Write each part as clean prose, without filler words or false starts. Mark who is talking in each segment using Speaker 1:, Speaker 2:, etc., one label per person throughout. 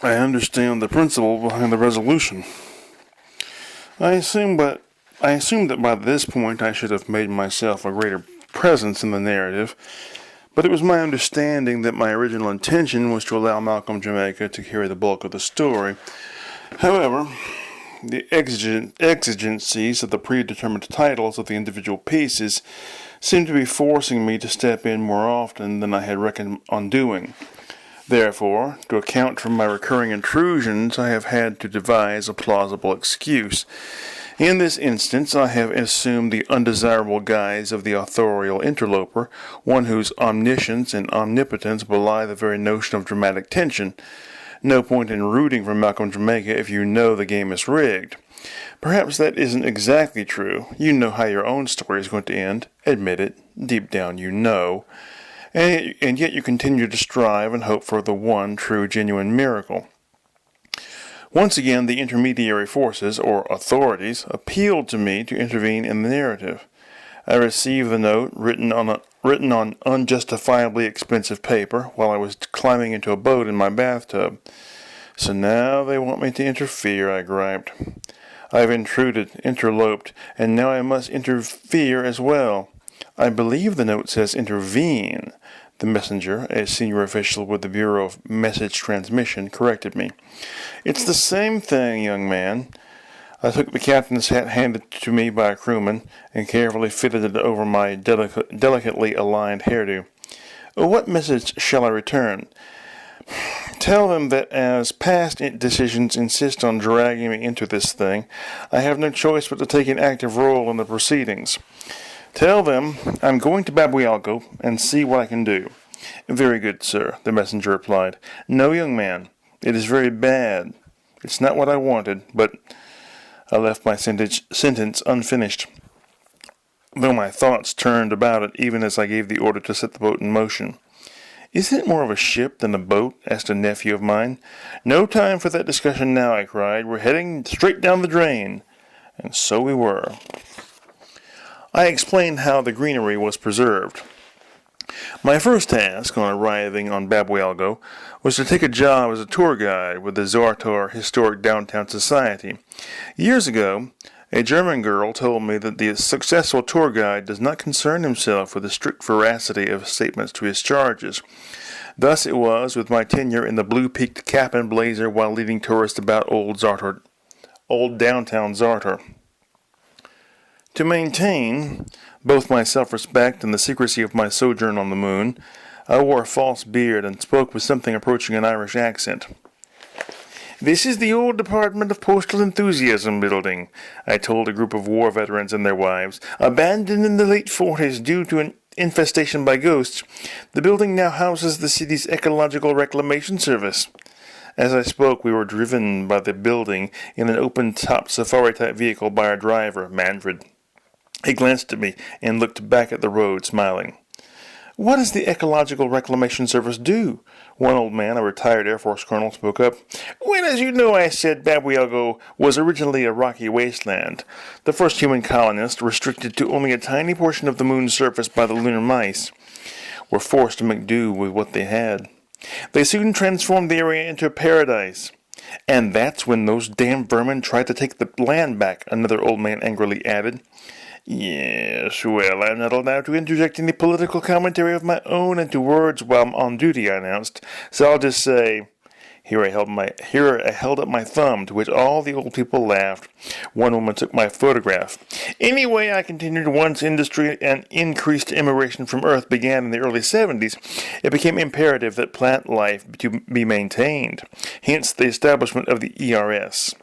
Speaker 1: I understand the principle behind the resolution. I assumed that by this point I should have made myself a greater presence in the narrative, but it was my understanding that my original intention was to allow Malcolm Jamaica to carry the bulk of the story. However, the exigencies of the predetermined titles of the individual pieces seemed to be forcing me to step in more often than I had reckoned on doing. Therefore, to account for my recurring intrusions, I have had to devise a plausible excuse. In this instance, I have assumed the undesirable guise of the authorial interloper, one whose omniscience and omnipotence belie the very notion of dramatic tension. No point in rooting for Malcolm Jamaica if you know the game is rigged. Perhaps that isn't exactly true. You know how your own story is going to end. Admit it. Deep down you know. And yet you continue to strive and hope for the one true genuine miracle. Once again, the intermediary forces, or authorities, appealed to me to intervene in the narrative. I received the note, written on unjustifiably expensive paper, while I was climbing into a boat in my bathtub. So now they want me to interfere, I griped. I've interloped, and now I must interfere as well. I believe the note says intervene. The messenger, a senior official with the Bureau of Message Transmission, corrected me. It's the same thing, young man. I took the captain's hat handed to me by a crewman and carefully fitted it over my delicately aligned hairdo. What message shall I return? Tell them that as past decisions insist on dragging me into this thing, I have no choice but to take an active role in the proceedings. Tell them I'm going to Babuialgo and see what I can do. Very good, sir, the messenger replied. No, young man, it is very bad. It's not what I wanted, but I left my sentence unfinished, though my thoughts turned about it even as I gave the order to set the boat in motion. Isn't it more of a ship than a boat? Asked a nephew of mine. No time for that discussion now, I cried. We're heading straight down the drain. And so we were. I explained how the greenery was preserved. My first task on arriving on Babuialgo was to take a job as a tour guide with the Zartar Historic Downtown Society. Years ago, a German girl told me that the successful tour guide does not concern himself with the strict veracity of statements to his charges. Thus it was with my tenure in the blue-peaked cap and blazer while leading tourists about old downtown Zartar. To maintain both my self-respect and the secrecy of my sojourn on the moon, I wore a false beard and spoke with something approaching an Irish accent. This is the old Department of Postal Enthusiasm building, I told a group of war veterans and their wives. Abandoned in the late 40s due to an infestation by ghosts, the building now houses the city's Ecological Reclamation Service. As I spoke, we were driven by the building in an open-top safari-type vehicle by our driver, Manfred. He glanced at me and looked back at the road, smiling. What does the Ecological Reclamation Service do? One old man, a retired Air Force colonel, spoke up. Well, as you know, I said Babuialgo was originally a rocky wasteland. The first human colonists, restricted to only a tiny portion of the moon's surface by the lunar mice, were forced to make do with what they had. They soon transformed the area into a paradise. And that's when those damn vermin tried to take the land back, another old man angrily added. Yes, well, I'm not allowed to interject any political commentary of my own into words while I'm on duty, I announced. So I'll just say, here I held up my thumb, to which all the old people laughed. One woman took my photograph. Anyway, I continued, once industry and increased immigration from Earth began in the early 70s, it became imperative that plant life to be maintained, hence the establishment of the ERS.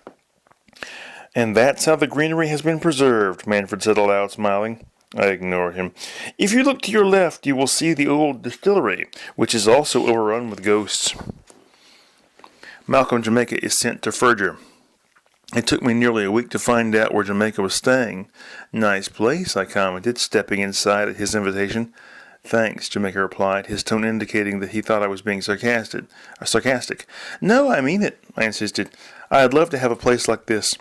Speaker 1: And that's how the greenery has been preserved, Manfred said aloud, smiling. I ignored him. If you look to your left, you will see the old distillery, which is also overrun with ghosts. Malcolm Jamaica is sent to Ferger. It took me nearly a week to find out where Jamaica was staying. Nice place, I commented, stepping inside at his invitation. Thanks, Jamaica replied, his tone indicating that he thought I was being sarcastic. No, I mean it, I insisted. I'd love to have a place like this.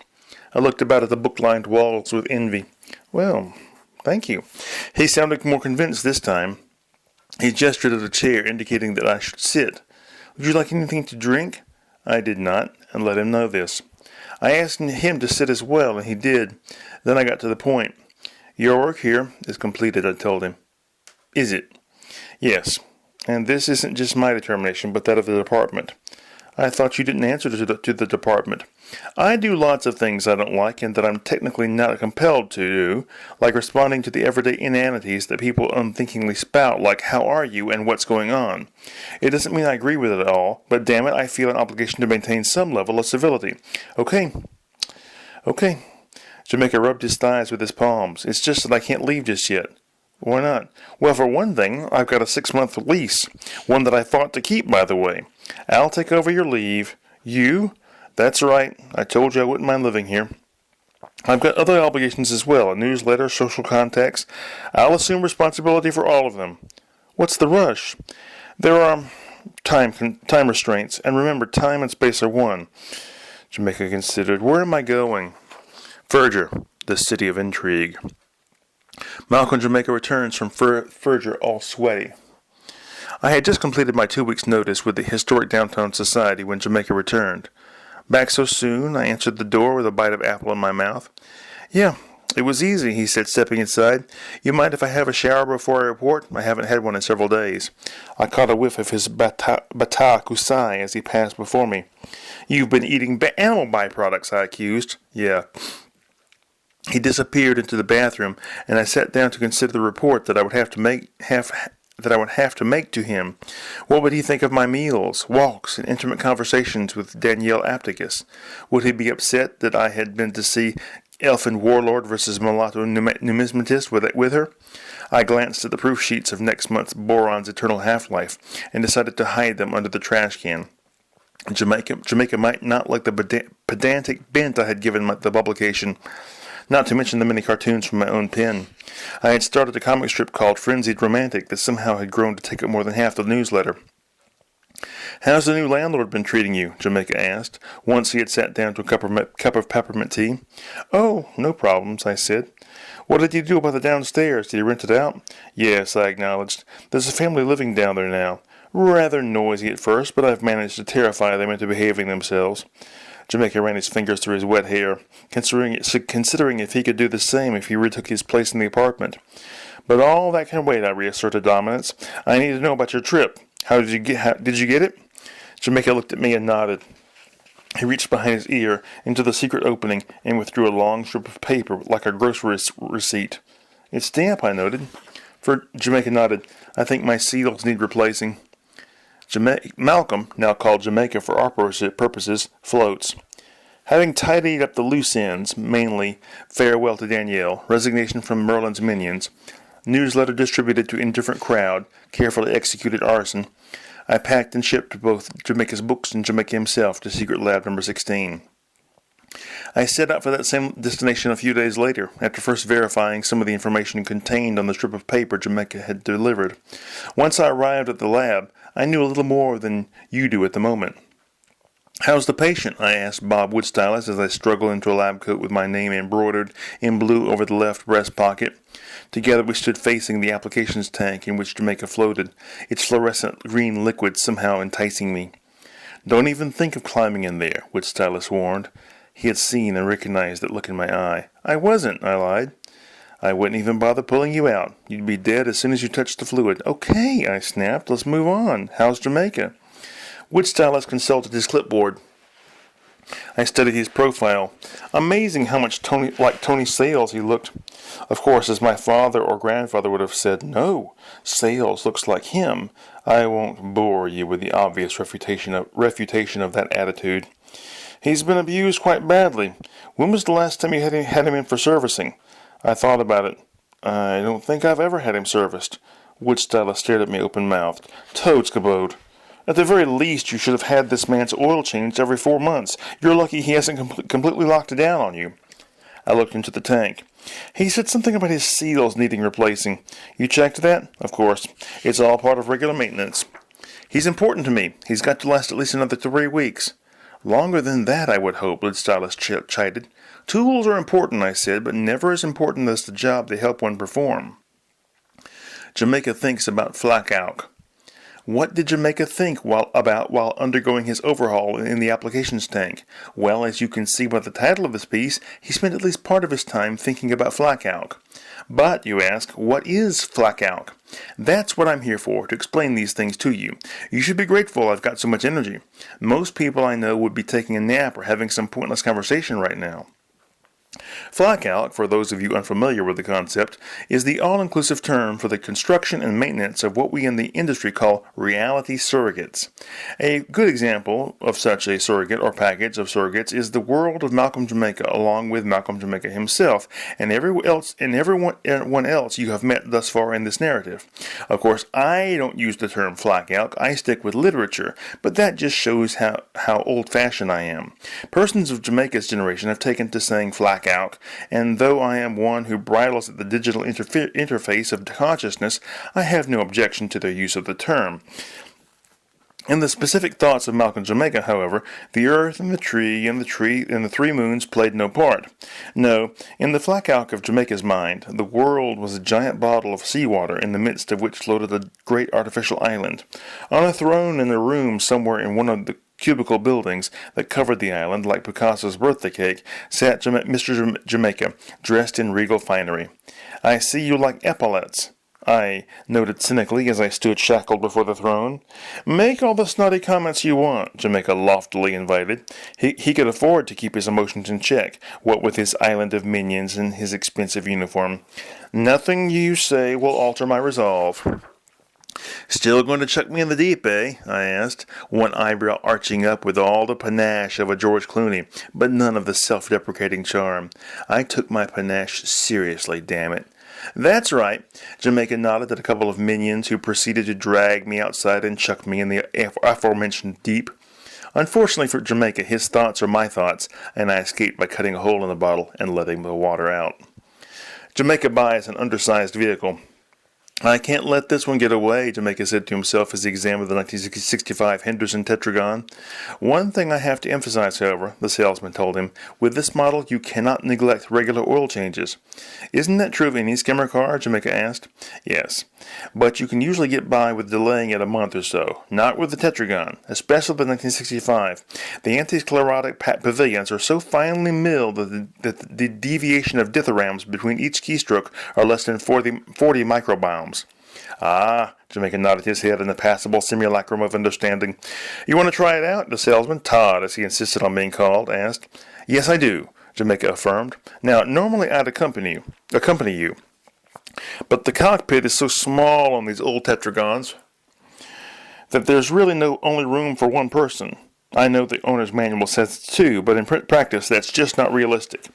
Speaker 1: I looked about at the book-lined walls with envy. Well, thank you. He sounded more convinced this time. He gestured at a chair, indicating that I should sit. Would you like anything to drink? I did not, and let him know this. I asked him to sit as well, and he did. Then I got to the point. Your work here is completed, I told him. Is it? Yes. And this isn't just my determination, but that of the department. I thought you didn't answer to the department. I do lots of things I don't like and that I'm technically not compelled to do, like responding to the everyday inanities that people unthinkingly spout, like how are you and what's going on. It doesn't mean I agree with it all, but damn it, I feel an obligation to maintain some level of civility. Okay. Jamaica rubbed his thighs with his palms. It's just that I can't leave just yet. Why not? Well, for one thing, I've got a 6-month lease. One that I thought to keep, by the way. I'll take over your leave. You? That's right. I told you I wouldn't mind living here. I've got other obligations as well. A newsletter, social contacts. I'll assume responsibility for all of them. What's the rush? There are time restraints. And remember, time and space are one. Jamaica considered. Where am I going? Ferger, the city of intrigue. Malcolm Jamaica returns from Ferger all sweaty. I had just completed my 2 weeks' notice with the Historic Downtown Society when Jamaica returned. Back so soon? I answered the door with a bite of apple in my mouth. Yeah, it was easy, he said, stepping inside. You mind if I have a shower before I report? I haven't had one in several days. I caught a whiff of his bata kusai as he passed before me. You've been eating animal byproducts, I accused. Yeah. He disappeared into the bathroom, and I sat down to consider the report that I would have to make to him. What would he think of my meals, walks, and intimate conversations with Danielle Apticus? Would he be upset that I had been to see Elfin Warlord versus Mulatto Numismatist with her? I glanced at the proof sheets of next month's Boron's Eternal Half-Life and decided to hide them under the trash can. Jamaica might not like the pedantic bent I had given the publication, not to mention the many cartoons from my own pen. I had started a comic strip called Frenzied Romantic that somehow had grown to take up more than half the newsletter. How's the new landlord been treating you? Jamaica asked, once he had sat down to a cup of peppermint tea. Oh, no problems, I said. What did you do about the downstairs? Did you rent it out? Yes, I acknowledged. There's a family living down there now. Rather noisy at first, but I've managed to terrify them into behaving themselves. Jamaica ran his fingers through his wet hair, considering if he could do the same if he retook his place in the apartment. But all that can wait, I reasserted dominance. I need to know about your trip. Did you get it? Jamaica looked at me and nodded. He reached behind his ear into the secret opening and withdrew a long strip of paper like a grocery receipt. It's damp, I noted. Jamaica nodded. I think my seals need replacing. Malcolm, now called Jamaica for our purposes, floats. Having tidied up the loose ends, mainly farewell to Danielle, resignation from Merlin's minions, newsletter distributed to indifferent crowd, carefully executed arson, I packed and shipped both Jamaica's books and Jamaica himself to Secret Lab number 16. I set out for that same destination a few days later, after first verifying some of the information contained on the strip of paper Jamaica had delivered. Once I arrived at the lab, I knew a little more than you do at the moment. How's the patient? I asked Bob Woodstylus as I struggled into a lab coat with my name embroidered in blue over the left breast pocket. Together we stood facing the applications tank in which Jamaica floated, its fluorescent green liquid somehow enticing me. Don't even think of climbing in there, Woodstylus warned. He had seen and recognized that look in my eye. I wasn't, I lied. I wouldn't even bother pulling you out. You'd be dead as soon as you touched the fluid. Okay, I snapped. Let's move on. How's Jamaica? Woodstylus consulted his clipboard. I studied his profile. Amazing how much like Tony Sales he looked. Of course, as my father or grandfather would have said, no, Sales looks like him. I won't bore you with the obvious refutation of that attitude. He's been abused quite badly. When was the last time you had him in for servicing? I thought about it. I don't think I've ever had him serviced. Woodstylus stared at me open-mouthed. Toads kabode. At the very least, you should have had this man's oil changed every 4 months. You're lucky he hasn't completely locked it down on you. I looked into the tank. He said something about his seals needing replacing. You checked that? Of course. It's all part of regular maintenance. He's important to me. He's got to last at least another 3 weeks. Longer than that, I would hope, Woodstylus chided. Tools are important, I said, but never as important as the job they help one perform. Jamaica thinks about flak-alk. What did Jamaica think while undergoing his overhaul in the applications tank? Well, as you can see by the title of his piece, he spent at least part of his time thinking about flak alk. But, you ask, what is flak alk? That's what I'm here for, to explain these things to you. You should be grateful I've got so much energy. Most people I know would be taking a nap or having some pointless conversation right now. Flak alk, for those of you unfamiliar with the concept, is the all-inclusive term for the construction and maintenance of what we in the industry call reality surrogates. A good example of such a surrogate or package of surrogates is the world of Malcolm Jamaica, along with Malcolm Jamaica himself and everyone else you have met thus far in this narrative. Of course, I don't use the term flak alk. I stick with literature, but that just shows how old-fashioned I am. Persons of Jamaica's generation have taken to saying flak alk, and though I am one who bridles at the digital interface of consciousness, I have no objection to their use of the term. In the specific thoughts of Malcolm Jamaica, however, the earth and the tree and the three moons played no part. No, in the flak alk of Jamaica's mind, the world was a giant bottle of seawater in the midst of which floated a great artificial island. On a throne in a room somewhere in one of the cubicle buildings that covered the island like Picasso's birthday cake, sat Mr. Jamaica, dressed in regal finery. "I see you like epaulets," I noted cynically as I stood shackled before the throne. "Make all the snotty comments you want," Jamaica loftily invited. He could afford to keep his emotions in check, what with his island of minions and his expensive uniform. "Nothing you say will alter my resolve." "Still going to chuck me in the deep, eh?" I asked, one eyebrow arching up with all the panache of a George Clooney, but none of the self-deprecating charm. I took my panache seriously, damn it. "That's right," Jamaica nodded at a couple of minions who proceeded to drag me outside and chuck me in the aforementioned deep. Unfortunately for Jamaica, his thoughts are my thoughts, and I escaped by cutting a hole in the bottle and letting the water out. Jamaica buys an undersized vehicle. "I can't let this one get away," Jamaica said to himself as he examined the 1965 Henderson Tetragon. "One thing I have to emphasize, however," the salesman told him, "with this model you cannot neglect regular oil changes." "Isn't that true of any skimmer car?" Jamaica asked. "Yes, but you can usually get by with delaying it a month or so. Not with the Tetragon, especially the 1965. The anti-sclerotic pavilions are so finely milled that the deviation of dithyrambs between each keystroke are less than 40 microbiomes. "Ah," Jamaica nodded his head in a passable simulacrum of understanding. "You want to try it out?" the salesman, Todd, as he insisted on being called, asked. "Yes, I do," Jamaica affirmed. "Now, normally I'd accompany you, but the cockpit is so small on these old Tetragons that there's really only room for one person. I know the owner's manual says it's two, but in practice that's just not realistic.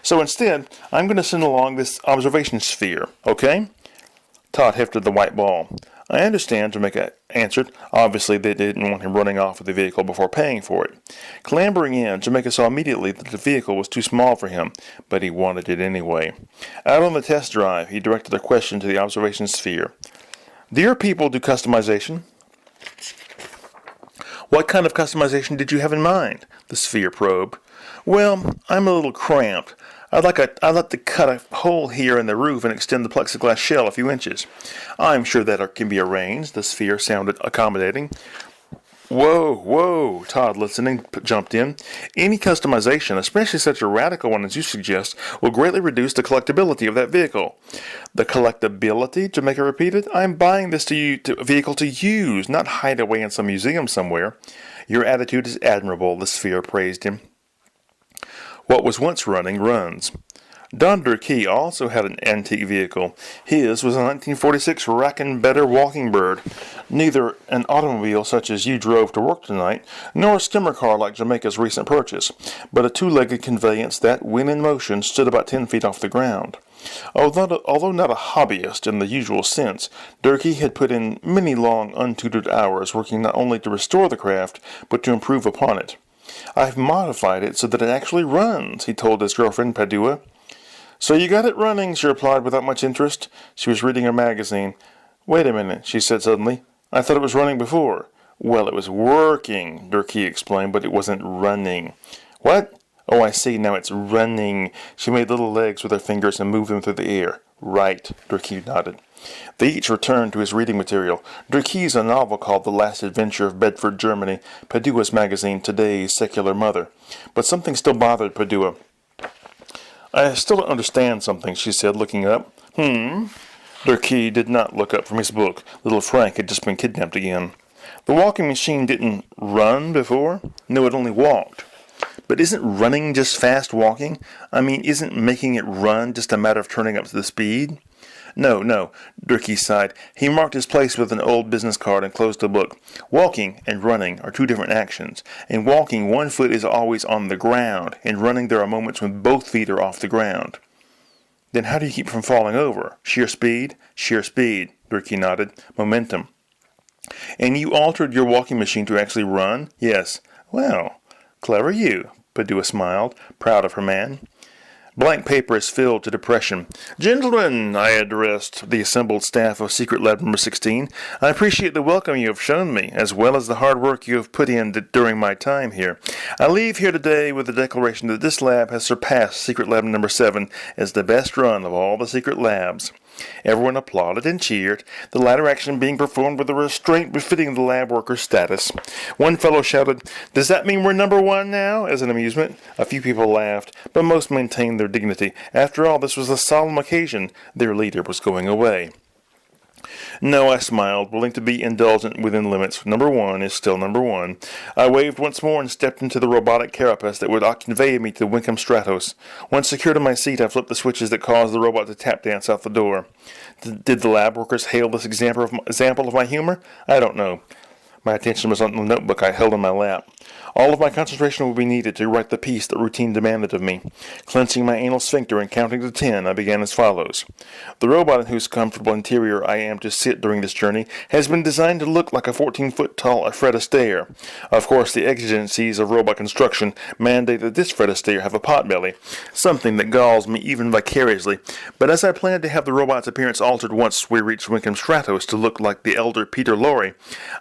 Speaker 1: So instead, I'm going to send along this observation sphere, okay?" Todd hefted the white ball. "I understand," Jamaica answered. Obviously, they didn't want him running off with the vehicle before paying for it. Clambering in, Jamaica saw immediately that the vehicle was too small for him, but he wanted it anyway. Out on the test drive, he directed a question to the observation sphere. "Do your people do customization?" "What kind of customization did you have in mind?" the sphere probed. "Well, I'm a little cramped. I'd like to cut a hole here in the roof and extend the plexiglass shell a few inches." "I'm sure that can be arranged," the sphere sounded accommodating. Whoa, Todd, listening, jumped in. "Any customization, especially such a radical one as you suggest, will greatly reduce the collectability of that vehicle." "The collectability?" Jamaica repeated. "I'm buying this vehicle to use, not hide away in some museum somewhere." "Your attitude is admirable," the sphere praised him. What was once running runs. Don Durkee also had an antique vehicle. His was a 1946 Rack-and-Better Walking Bird. Neither an automobile such as you drove to work tonight, nor a skimmer car like Jamaica's recent purchase, but a two-legged conveyance that, when in motion, stood about 10 feet off the ground. Although not a hobbyist in the usual sense, Durkee had put in many long, untutored hours working not only to restore the craft, but to improve upon it. "I've modified it so that it actually runs," he told his girlfriend, Padua. "So you got it running," she replied without much interest. She was reading a magazine. "Wait a minute," she said suddenly. "I thought it was running before." "Well, it was working," Durkee explained, "but it wasn't running." "What? Oh, I see. Now it's running." She made little legs with her fingers and moved them through the air. Right, Durkee nodded. They each returned to his reading material. Durkee's a novel called The Last Adventure of Bedford, Germany, Padua's magazine, Today's Secular Mother. But something still bothered Padua. I still don't understand something, she said, looking up. Durkee did not look up from his book. Little Frank had just been kidnapped again. The walking machine didn't run before? No, it only walked. But isn't running just fast walking? I mean, isn't making it run just a matter of turning up the speed? No, Durkee sighed. He marked his place with an old business card and closed the book. Walking and running are two different actions. In walking, one foot is always on the ground. In running, there are moments when both feet are off the ground. Then how do you keep from falling over? Sheer speed? Sheer speed, Durkee nodded. Momentum. And you altered your walking machine to actually run? Yes. Well, clever you, Padua smiled, proud of her man. Blank paper is filled to depression. Gentlemen, I addressed the assembled staff of Secret Lab Number 16. I appreciate the welcome you have shown me, as well as the hard work you have put in during my time here. I leave here today with the declaration that this lab has surpassed Secret Lab Number 7 as the best run of all the secret labs. Everyone applauded and cheered, the latter action being performed with a restraint befitting the lab worker's status. One fellow shouted, "Does that mean we're number 1 now?" as an amusement. A few people laughed, but most maintained their dignity. After all, this was a solemn occasion. Their leader was going away. No, I smiled, willing to be indulgent within limits. Number 1 is still number 1. I waved once more and stepped into the robotic carapace that would convey me to Winkham Stratos. Once secured in my seat, I flipped the switches that caused the robot to tap dance out the door. Did the lab workers hail this example of my humor? I don't know. My attention was on the notebook I held in my lap. All of my concentration would be needed to write the piece that routine demanded of me. Clenching my anal sphincter and counting to 10, I began as follows. The robot in whose comfortable interior I am to sit during this journey has been designed to look like a 14-foot-tall Fred Astaire. Of course, the exigencies of robot construction mandate that this Fred Astaire have a potbelly, something that galls me even vicariously. But as I planned to have the robot's appearance altered once we reached Winkham Stratos to look like the elder Peter Lorre,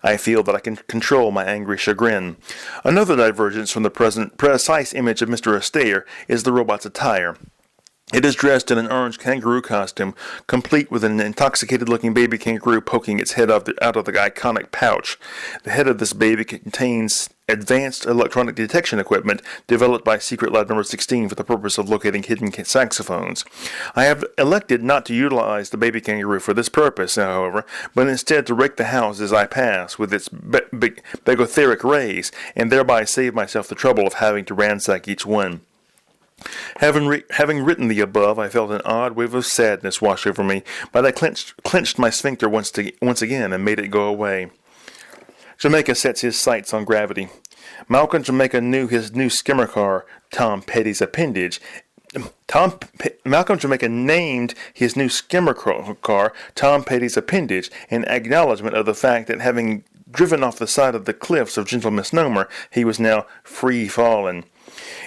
Speaker 1: I feel that I can control my angry chagrin. Another divergence from the precise image of Mr. Astaire is the robot's attire. It is dressed in an orange kangaroo costume, complete with an intoxicated-looking baby kangaroo poking its head out of the iconic pouch. The head of this baby contains advanced electronic detection equipment developed by Secret Lab Number 16 for the purpose of locating hidden saxophones. I have elected not to utilize the baby kangaroo for this purpose, however, but instead to rake the house as I pass with its begotheric rays, and thereby save myself the trouble of having to ransack each one. Having written the above, I felt an odd wave of sadness wash over me, but I clenched my sphincter once again and made it go away. Jamaica sets his sights on gravity. Malcolm Jamaica knew his new skimmer car, Tom Petty's appendage. Malcolm Jamaica named his new skimmer car Tom Petty's appendage in acknowledgement of the fact that having driven off the side of the cliffs of Gentle Misnomer, he was now free-falling.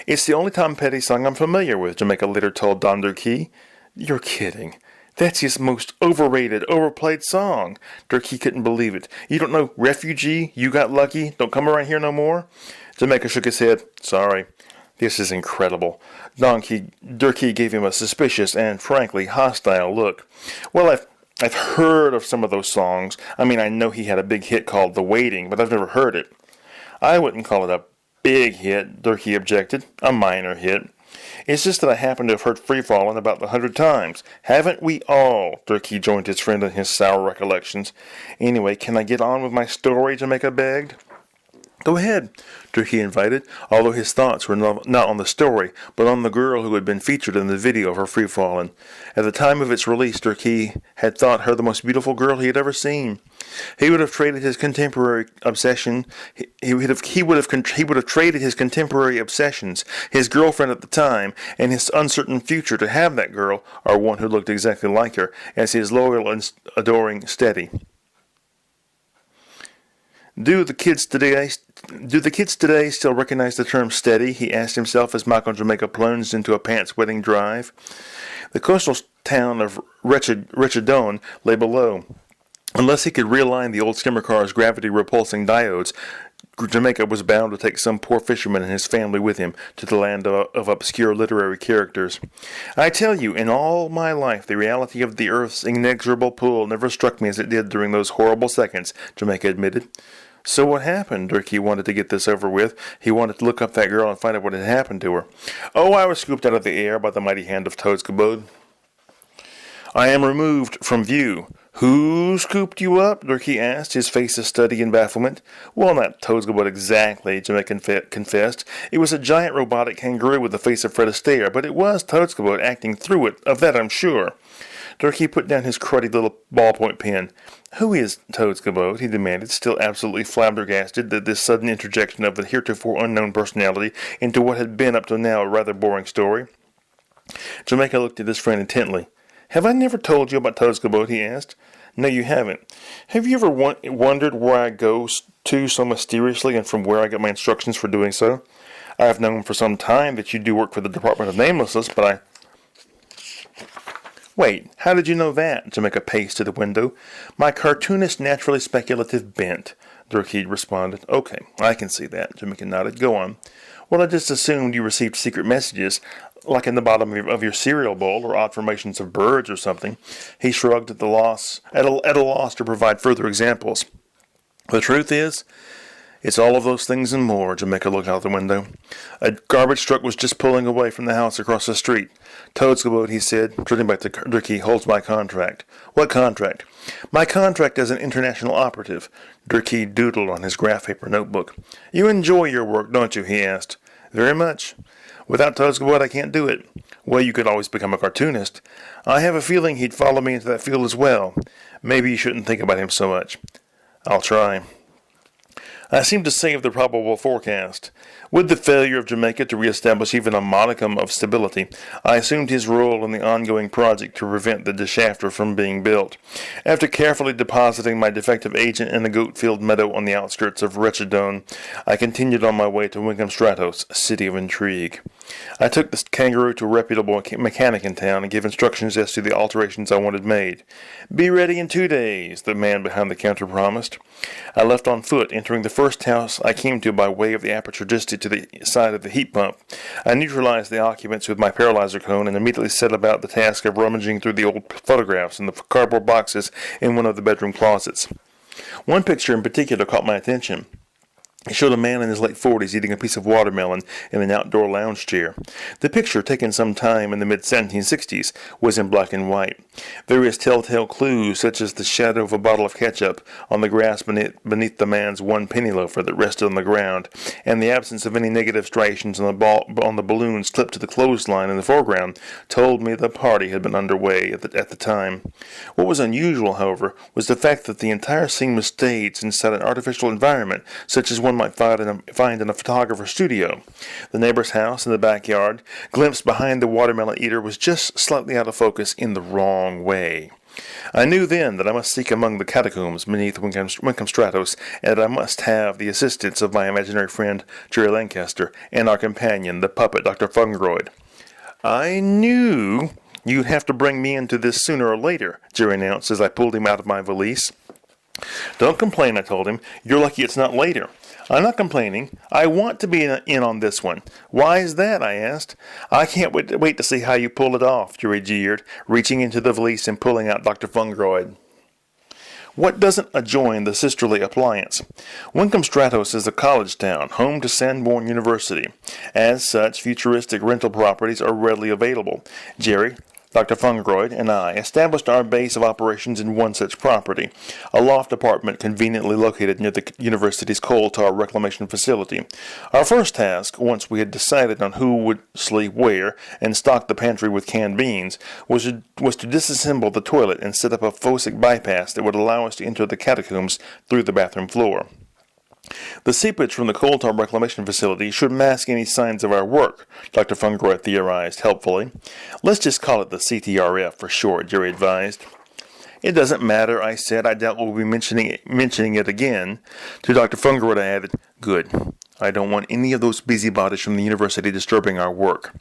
Speaker 1: It's the only Tom Petty song I'm familiar with, Jamaica later told Don Durkee. You're kidding. That's his most overrated, overplayed song. Durkee couldn't believe it. You don't know Refugee, You Got Lucky, Don't Come Around Here No More? Jamaica shook his head. Sorry. This is incredible. Durkee gave him a suspicious and, frankly, hostile look. Well, I've heard of some of those songs. I mean, I know he had a big hit called The Waiting, but I've never heard it. I wouldn't call it a big hit, Durkee objected. A minor hit. It's just that I happen to have heard Free Fallin' about 100 times. Haven't we all? Durkee joined his friend in his sour recollections. Anyway, can I get on with my story? Jamaica begged. Go ahead, Durkee invited, although his thoughts were not on the story, but on the girl who had been featured in the video of her free falling. At the time of its release, Durkee had thought her the most beautiful girl he had ever seen. He would have traded his contemporary obsession. He would have traded his contemporary obsessions, his girlfriend at the time, and his uncertain future to have that girl, or one who looked exactly like her, as his loyal and adoring steady. Do the kids today still recognize the term steady? He asked himself as Malcolm Jamaica plunged into a pants-wetting drive. The coastal town of Richardon lay below. Unless he could realign the old skimmer car's gravity-repulsing diodes, Jamaica was bound to take some poor fisherman and his family with him to the land of obscure literary characters. I tell you, in all my life, the reality of the earth's inexorable pull never struck me as it did during those horrible seconds, Jamaica admitted. So what happened? Durkee wanted to get this over with. He wanted to look up that girl and find out what had happened to her. Oh, I was scooped out of the air by the mighty hand of Toadskabode. I am removed from view. Who scooped you up? Durkee asked, his face a study in bafflement. Well, not Toadskabode exactly, Jamaica confessed. It was a giant robotic kangaroo with the face of Fred Astaire, but it was Toadskabode acting through it, of that I'm sure. Durkee put down his cruddy little ballpoint pen. Who is Toadskabode? He demanded, still absolutely flabbergasted at this sudden interjection of a heretofore unknown personality into what had been up to now a rather boring story. Jamaica looked at his friend intently. Have I never told you about Toadskabode? He asked. No, you haven't. Have you ever wondered where I go to so mysteriously and from where I get my instructions for doing so? I have known for some time that you do work for the Department of Namelessness, but I... Wait, how did you know that? Jamaica paced to the window. My cartoonist, naturally speculative bent, Durkee responded. Okay, I can see that, Jamaica nodded. Go on. Well, I just assumed you received secret messages, like in the bottom of your cereal bowl, or odd formations of birds or something. He shrugged at a loss to provide further examples. The truth is, it's all of those things and more. Jamaica looked out the window. A garbage truck was just pulling away from the house across the street. Toadskabode, he said, turning back to Durkee, holds my contract. What contract? My contract as an international operative. Durkee doodled on his graph paper notebook. You enjoy your work, don't you? He asked. Very much. Without Toadskabode, I can't do it. Well, you could always become a cartoonist. I have a feeling he'd follow me into that field as well. Maybe you shouldn't think about him so much. I'll try. I seem to save the probable forecast. With the failure of Jamaica to reestablish even a modicum of stability, I assumed his role in the ongoing project to prevent the shafter from being built. After carefully depositing my defective agent in a goat-filled meadow on the outskirts of Wretchedone, I continued on my way to Wingham Stratos, city of intrigue. I took the kangaroo to a reputable mechanic in town and gave instructions as to the alterations I wanted made. Be ready in 2 days, the man behind the counter promised. I left on foot, entering the first house I came to by way of the aperture distant to the side of the heat pump. I neutralized the occupants with my paralyzer cone and immediately set about the task of rummaging through the old photographs in the cardboard boxes in one of the bedroom closets. One picture in particular caught my attention. It showed a man in his late 40s eating a piece of watermelon in an outdoor lounge chair. The picture, taken some time in the mid-1760s, was in black and white. Various telltale clues, such as the shadow of a bottle of ketchup on the grass beneath the man's one penny loafer that rested on the ground, and the absence of any negative striations on the balloons clipped to the clothesline in the foreground, told me the party had been underway at the time. What was unusual, however, was the fact that the entire scene was staged inside an artificial environment, such as one might find in a photographer's studio. The neighbor's house in the backyard, glimpsed behind the watermelon eater, was just slightly out of focus in the wrong way. I knew then that I must seek among the catacombs beneath Wingham Stratos, and that I must have the assistance of my imaginary friend Jerry Lancaster and our companion, the puppet Dr. Fungroid. I knew you'd have to bring me into this sooner or later, Jerry announced as I pulled him out of my valise. Don't complain, I told him. You're lucky it's not later. I'm not complaining. I want to be in on this one. Why is that? I asked. I can't wait to see how you pull it off, Jerry jeered, reaching into the valise and pulling out Dr. Fungroid. What doesn't adjoin the sisterly appliance? Wingham Stratos is a college town, home to Sanborn University. As such, futuristic rental properties are readily available. Jerry, Dr. Fungroid, and I established our base of operations in one such property, a loft apartment conveniently located near the university's coal tar reclamation facility. Our first task, once we had decided on who would sleep where and stock the pantry with canned beans, was to disassemble the toilet and set up a phosic bypass that would allow us to enter the catacombs through the bathroom floor. The seepage from the coal tar reclamation facility should mask any signs of our work, Dr. Fungroid theorized helpfully. Let's just call it the CTRF for short, Jerry advised. It doesn't matter, I said. I doubt we'll be mentioning it again. To Dr. Fungroid I added, Good. I don't want any of those busybodies from the university disturbing our work.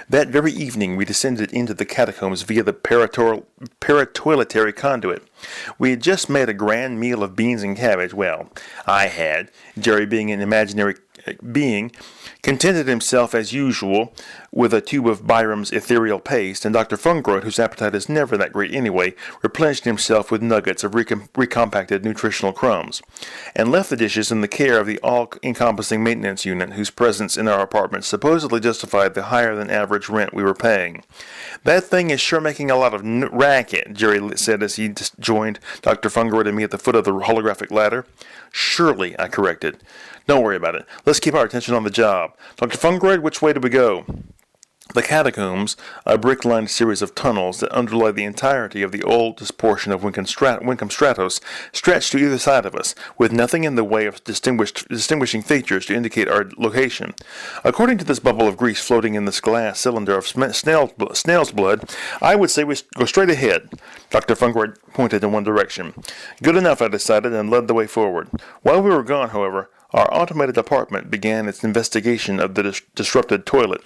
Speaker 2: That very evening we descended into the catacombs via the paratoiletary conduit. We had just made a grand meal of beans and cabbage. Well, I had. Jerry, being an imaginary being, contented himself as usual with a tube of Byram's ethereal paste, and Dr. Fungroyd, whose appetite is never that great anyway, replenished himself with nuggets of recompacted nutritional crumbs, and left the dishes in the care of the all-encompassing maintenance unit, whose presence in our apartment supposedly justified the higher-than-average rent we were paying. "That thing is sure making a lot of racket," Jerry said as he joined Dr. Fungroyd and me at the foot of the holographic ladder. "Surely," I corrected. "Don't worry about it. Let's keep our attention on the job. Dr. Fungroyd, which way do we go?" The catacombs, a brick-lined series of tunnels that underlie the entirety of the oldest portion of Winkum Stratos, stretched to either side of us, with nothing in the way of distinguishing features to indicate our location. According to this bubble of grease floating in this glass cylinder of snail's blood, I would say we go straight ahead. Dr. Fungroyd pointed in one direction. Good enough, I decided, and led the way forward. While we were gone, however, our automated apartment began its investigation of the disrupted toilet.